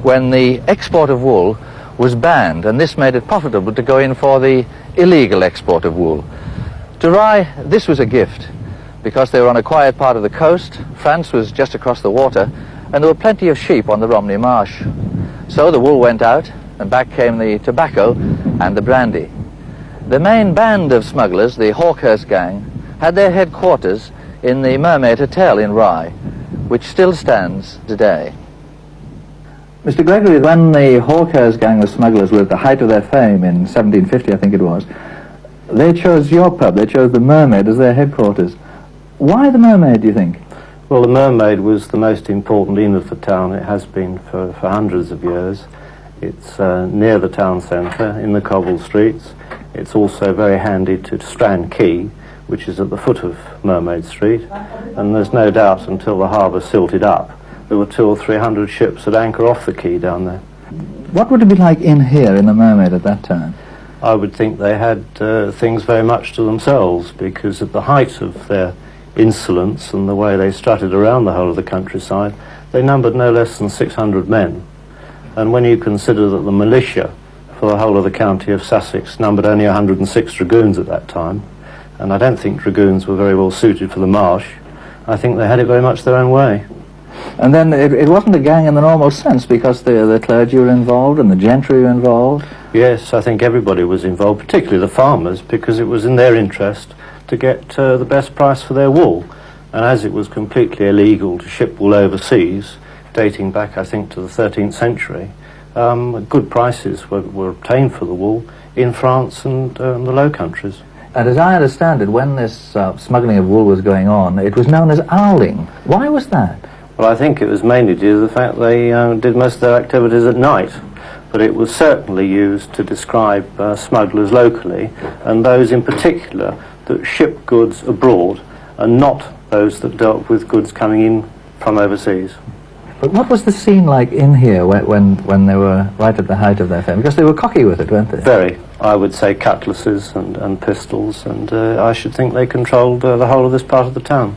when the export of wool was banned, and this made it profitable to go in for the illegal export of wool. To Rye, this was a gift, because they were on a quiet part of the coast. France was just across the water, and there were plenty of sheep on the Romney Marsh. So the wool went out, and back came the tobacco and the brandy. The main band of smugglers, the Hawkhurst gang, had their headquarters in the Mermaid Hotel in Rye, which still stands today. Mr. Gregory, when the Hawkhurst gang of smugglers were at the height of their fame in 1750, I think it was, they chose your pub, they chose the Mermaid as their headquarters. Why the Mermaid, do you think? Well, the Mermaid was the most important inn of the town. It has been for hundreds of years. It's near the town centre, in the cobbled streets. It's also very handy to Strand Quay, which is at the foot of Mermaid Street. And there's no doubt until the harbour silted up, there were 200 or 300 ships at anchor off the quay down there. What would it be like in here in the Mermaid at that time? I would think they had things very much to themselves, because at the height of their insolence and the way they strutted around the whole of the countryside, they numbered no less than 600 men. And when you consider that the militia for the whole of the county of Sussex numbered only 106 dragoons at that time, and I don't think dragoons were very well suited for the marsh, I think they had it very much their own way. And then it wasn't a gang in the normal sense, because the clergy were involved and the gentry were involved? Yes, I think everybody was involved, particularly the farmers, because it was in their interest to get the best price for their wool. And as it was completely illegal to ship wool overseas, dating back, I think, to the 13th century, good prices were obtained for the wool in France and the Low Countries. And as I understand it, when this smuggling of wool was going on, it was known as owling. Why was that? Well, I think it was mainly due to the fact they did most of their activities at night. But it was certainly used to describe smugglers locally, and those in particular that shipped goods abroad, and not those that dealt with goods coming in from overseas. But what was the scene like in here when they were right at the height of their fame? Because they were cocky with it, weren't they? Very. I would say cutlasses and pistols, and I should think they controlled the whole of this part of the town.